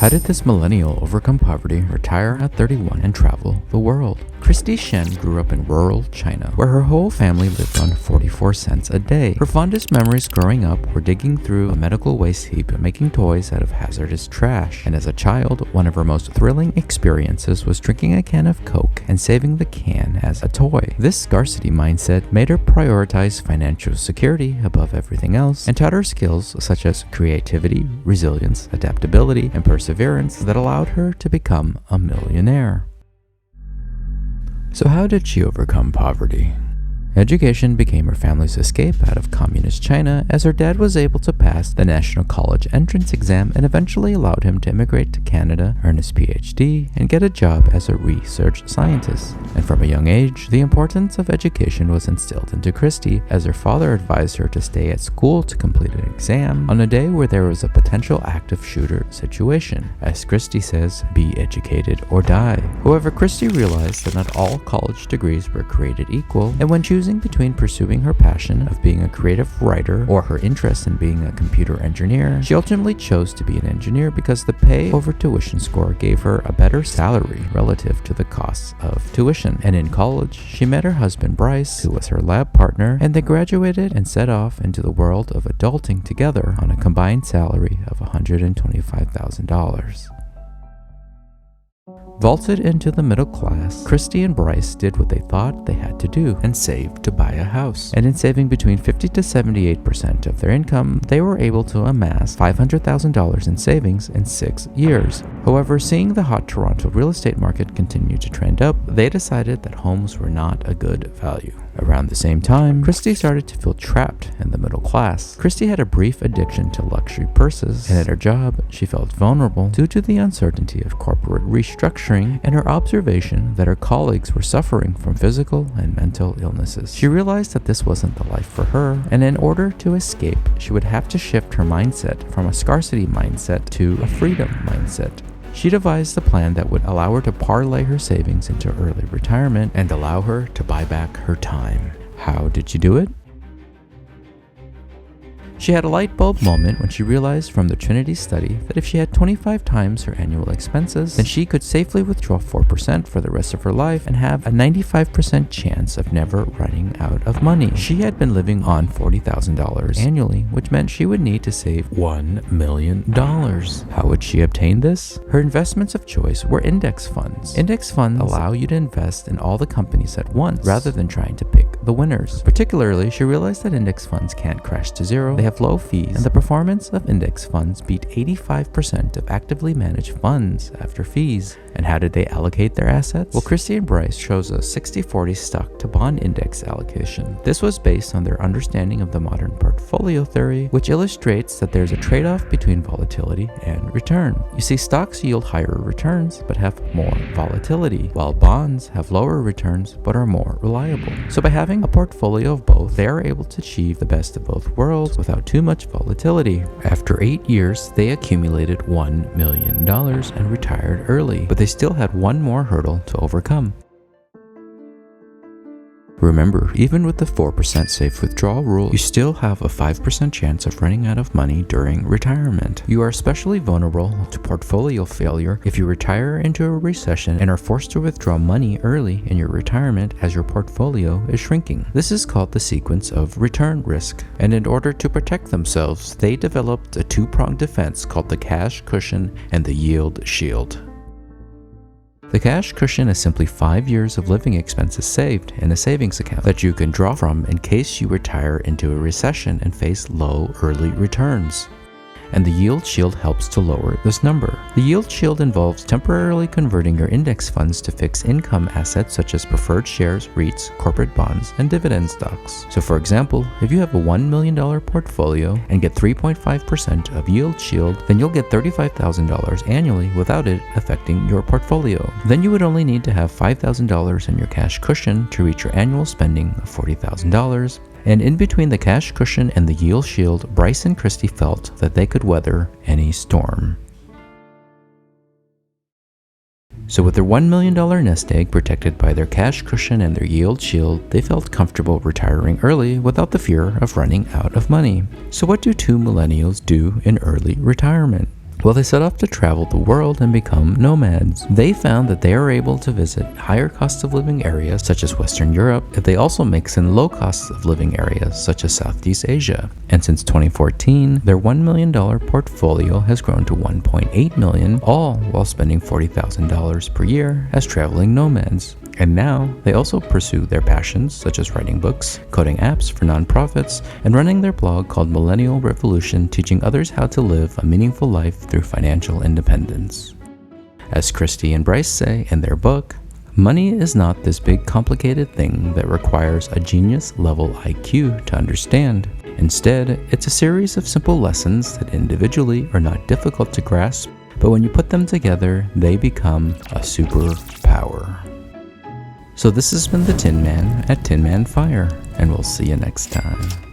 How did this millennial overcome poverty, retire at 31, and travel the world? Kristy Shen grew up in rural China, where her whole family lived on 44 cents a day. Her fondest memories growing up were digging through a medical waste heap and making toys out of hazardous trash. And as a child, one of her most thrilling experiences was drinking a can of Coke and saving the can as a toy. This scarcity mindset made her prioritize financial security above everything else and taught her skills such as creativity, resilience, adaptability, and perseverance that allowed her to become a millionaire. So how did she overcome poverty? Education became her family's escape out of communist China, as her dad was able to pass the National College Entrance Exam and eventually allowed him to immigrate to Canada, earn his PhD, and get a job as a research scientist. And from a young age, the importance of education was instilled into Kristy, as her father advised her to stay at school to complete an exam on a day where there was a potential active shooter situation. As Kristy says, be educated or die. However, Kristy realized that not all college degrees were created equal, and when choosing between pursuing her passion of being a creative writer or her interest in being a computer engineer, she ultimately chose to be an engineer because the pay over tuition score gave her a better salary relative to the costs of tuition. And in college, she met her husband Bryce, who was her lab partner, and they graduated and set off into the world of adulting together on a combined salary of $125,000. Vaulted into the middle class, Kristy and Bryce did what they thought they had to do and saved to buy a house. And in saving between 50 to 78% of their income, they were able to amass $500,000 in savings in 6 years. However, seeing the hot Toronto real estate market continue to trend up, they decided that homes were not a good value. Around the same time, Kristy started to feel trapped in the middle class. Kristy had a brief addiction to luxury purses, and at her job, she felt vulnerable due to the uncertainty of corporate restructuring and her observation that her colleagues were suffering from physical and mental illnesses. She realized that this wasn't the life for her, and in order to escape, she would have to shift her mindset from a scarcity mindset to a freedom mindset. She devised a plan that would allow her to parlay her savings into early retirement and allow her to buy back her time. How did she do it? She had a light bulb moment when she realized from the Trinity study that if she had 25 times her annual expenses, then she could safely withdraw 4% for the rest of her life and have a 95% chance of never running out of money. She had been living on $40,000 annually, which meant she would need to save $1 million. How would she obtain this? Her investments of choice were index funds. Index funds allow you to invest in all the companies at once rather than trying to pick the winners. Particularly, she realized that index funds can't crash to zero. They have low fees, and the performance of index funds beat 85% of actively managed funds after fees. And how did they allocate their assets? Well, Kristy and Bryce chose a 60-40 stock to bond index allocation. This was based on their understanding of the modern portfolio theory, which illustrates that there's a trade-off between volatility and return. You see, stocks yield higher returns but have more volatility, while bonds have lower returns but are more reliable. So by having a portfolio of both, they are able to achieve the best of both worlds without too much volatility. After 8 years, they accumulated $1 million and retired early, but they still had one more hurdle to overcome. Remember, even with the 4% safe withdrawal rule, you still have a 5% chance of running out of money during retirement. You are especially vulnerable to portfolio failure if you retire into a recession and are forced to withdraw money early in your retirement as your portfolio is shrinking. This is called the sequence of return risk. And in order to protect themselves, they developed a two-pronged defense called the cash cushion and the yield shield. The cash cushion is simply 5 years of living expenses saved in a savings account that you can draw from in case you retire into a recession and face low early returns. And the yield shield helps to lower this number. The yield shield involves temporarily converting your index funds to fixed income assets such as preferred shares, REITs, corporate bonds, and dividend stocks. So for example, if you have a $1 million portfolio and get 3.5% of yield shield, then you'll get $35,000 annually without it affecting your portfolio. Then you would only need to have $5,000 in your cash cushion to reach your annual spending of $40,000. And in between the cash cushion and the yield shield, Bryce and Kristy felt that they could weather any storm. So with their $1 million nest egg protected by their cash cushion and their yield shield, they felt comfortable retiring early without the fear of running out of money. So what do two millennials do in early retirement? Well, they set off to travel the world and become nomads. They found that they are able to visit higher cost of living areas such as Western Europe, if they also mix in low cost of living areas such as Southeast Asia. And since 2014, their $1 million portfolio has grown to $1.8 million, all while spending $40,000 per year as traveling nomads. And now, they also pursue their passions such as writing books, coding apps for nonprofits, and running their blog called Millennial Revolution, teaching others how to live a meaningful life through financial independence. As Kristy and Bryce say in their book, money is not this big complicated thing that requires a genius-level IQ to understand. Instead, it's a series of simple lessons that individually are not difficult to grasp, but when you put them together, they become a superpower. So this has been the Tin Man at Tin Man Fire, and we'll see you next time.